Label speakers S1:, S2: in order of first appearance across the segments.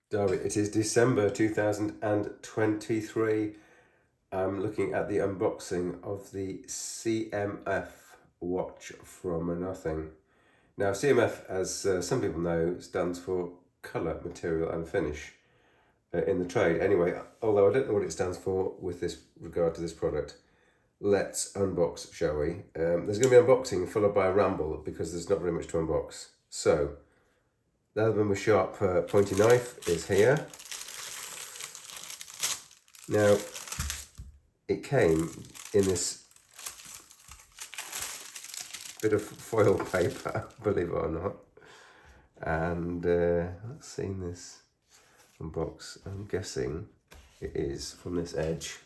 S1: Derby, it is December 2023. I'm looking at the unboxing of the CMF watch from Nothing. Now, CMF, as some people know, stands for Colour, Material and Finish in the trade. Anyway, although I don't know what it stands for with this regard to this product, let's unbox, shall we? There's going to be an unboxing followed by a ramble because there's not very much to unbox. So, the Leatherman with sharp pointy knife is here. Now, it came in this bit of foil paper, believe it or not. And let's see in this unbox. I'm guessing it is from this edge.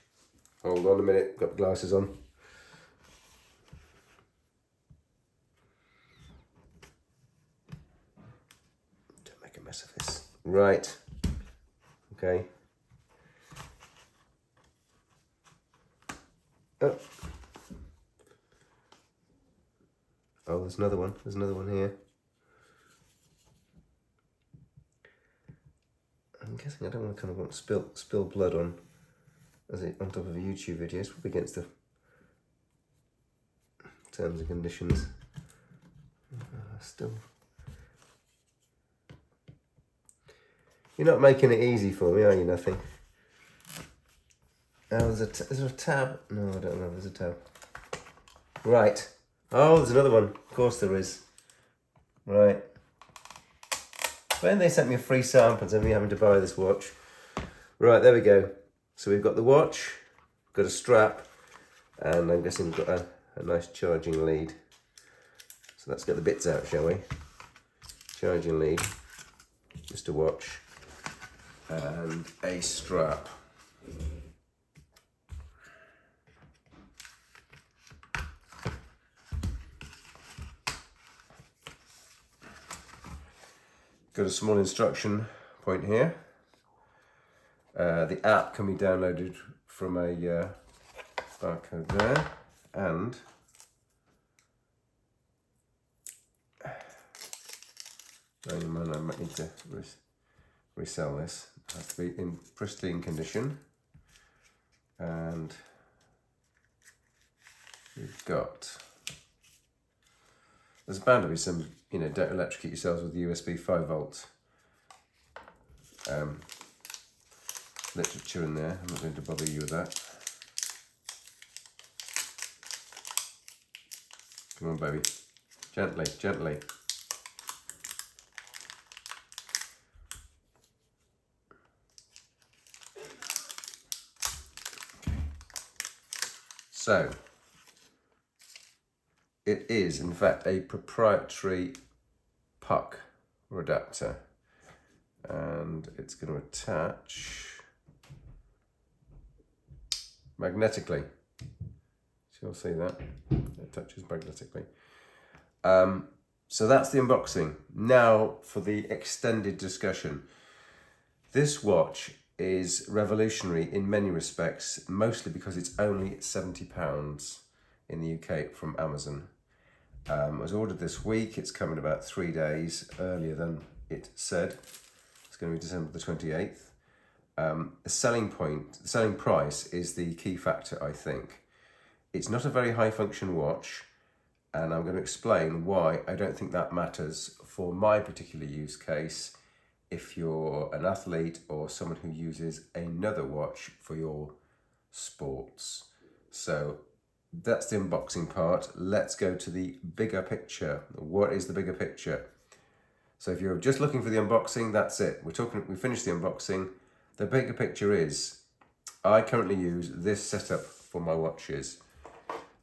S1: Hold on a minute, got the glasses on. Don't make a mess of this. Right. Okay. Oh, there's another one. There's another one here. I'm guessing I don't want to spill blood on top of a YouTube video. It's probably against the terms and conditions. Still, you're not making it easy for me, are you? Nothing. Oh, is there a tab? No, I don't know. There's a tab. Right. Oh, there's another one. Of course there is. Right. When they sent me a free sample instead of me having to buy this watch. Right, there we go. So we've got the watch, got a strap, and I'm guessing we've got a nice charging lead. So let's get the bits out, shall we? Charging lead, just a watch, and a strap. Got a small instruction point here. The app can be downloaded from a barcode there, and bearing in mind I might need to resell this. It has to be in pristine condition, and we've got. There's bound to be some, don't electrocute yourselves with USB 5 volts literature in there. I'm not going to bother you with that. Come on, baby. Gently, gently. So, it is, in fact, a proprietary puck or adapter, and it's going to attach magnetically. So you'll see that it attaches magnetically. So that's the unboxing. Now for the extended discussion. This watch is revolutionary in many respects, mostly because it's only £70 in the UK from Amazon. It was ordered this week. It's come in about 3 days earlier than it said. It's going to be December the 28th. The selling price is the key factor, I think. It's not a very high function watch, and I'm going to explain why I don't think that matters for my particular use case if you're an athlete or someone who uses another watch for your sports. So that's the unboxing part. Let's go to the bigger picture. What is the bigger picture? So if you're just looking for the unboxing, that's it. We finished the unboxing. The bigger picture is, I currently use this setup for my watches.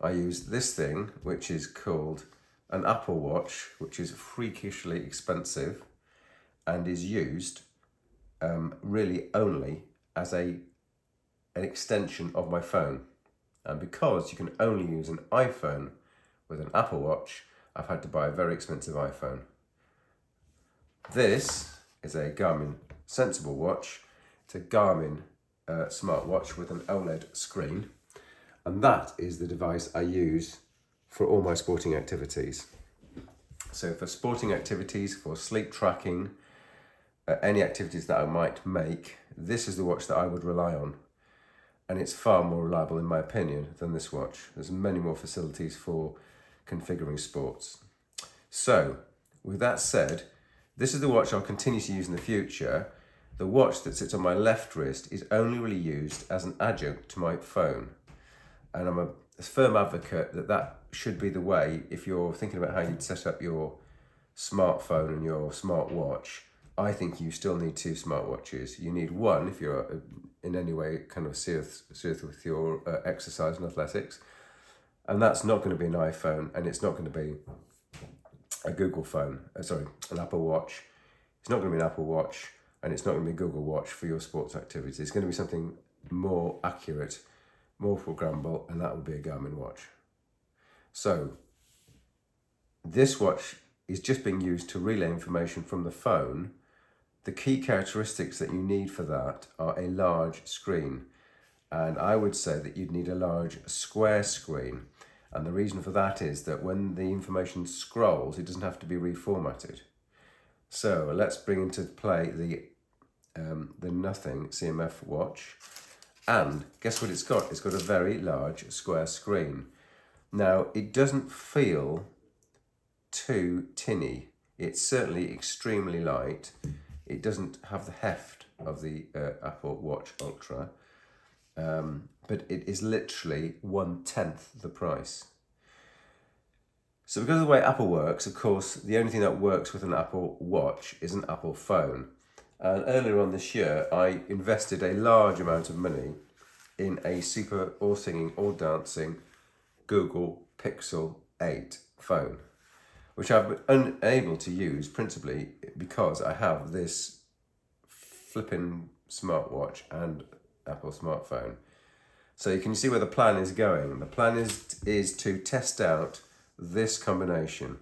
S1: I use this thing, which is called an Apple Watch, which is freakishly expensive and is used really only as an extension of my phone. And because you can only use an iPhone with an Apple Watch, I've had to buy a very expensive iPhone. This is a Garmin Sensible watch. It's a Garmin smartwatch with an OLED screen, and that is the device I use for all my sporting activities. So for sporting activities, for sleep tracking, any activities that I might make, this is the watch that I would rely on. And it's far more reliable, in my opinion, than this watch. There's many more facilities for configuring sports. So, with that said, this is the watch I'll continue to use in the future. The watch that sits on my left wrist is only really used as an adjunct to my phone. And I'm a firm advocate that that should be the way if you're thinking about how you'd set up your smartphone and your smartwatch. I think you still need two smartwatches. You need one if you're in any way kind of serious with your exercise and athletics. And that's not going to be an iPhone, and it's not going to be a Google phone, an Apple Watch. It's not going to be an Apple Watch, and it's not going to be a Google Watch for your sports activities. It's going to be something more accurate, more programmable, and that will be a Garmin watch. So this watch is just being used to relay information from the phone. The key characteristics that you need for that are a large screen. And I would say that you'd need a large square screen. And the reason for that is that when the information scrolls, it doesn't have to be reformatted. So let's bring into play the Nothing CMF watch. And guess what it's got? It's got a very large square screen. Now, it doesn't feel too tinny. It's certainly extremely light. It doesn't have the heft of the Apple Watch Ultra, but it is literally 1/10 the price. So because of the way Apple works, of course, the only thing that works with an Apple Watch is an Apple phone. And earlier on this year, I invested a large amount of money in a super all-singing, all-dancing Google Pixel 8 phone, which I've been unable to use principally because I have this flipping smartwatch and Apple smartphone. So you can see where the plan is going. The plan is to test out this combination.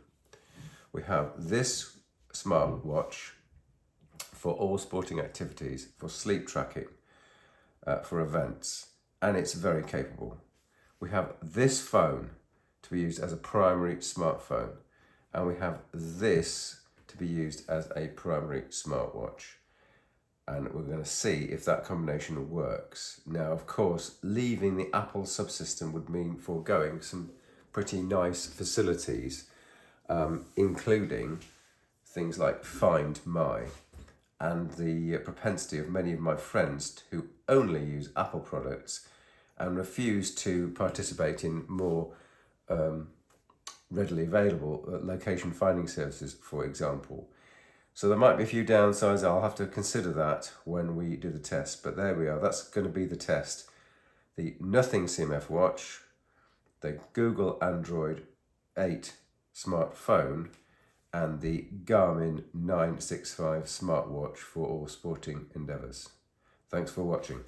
S1: We have this smartwatch for all sporting activities, for sleep tracking, for events, and it's very capable. We have this phone to be used as a primary smartphone, and we have this to be used as a primary smartwatch. And we're going to see if that combination works. Now, of course, leaving the Apple subsystem would mean foregoing some pretty nice facilities, including things like Find My, and the propensity of many of my friends who only use Apple products and refuse to participate in more readily available location finding services, for example. So there might be a few downsides. I'll have to consider that when we do the test. But there we are. That's going to be the test. The Nothing CMF watch, the Google Android 8 smartphone, and the Garmin 965 smartwatch for all sporting endeavours. Thanks for watching.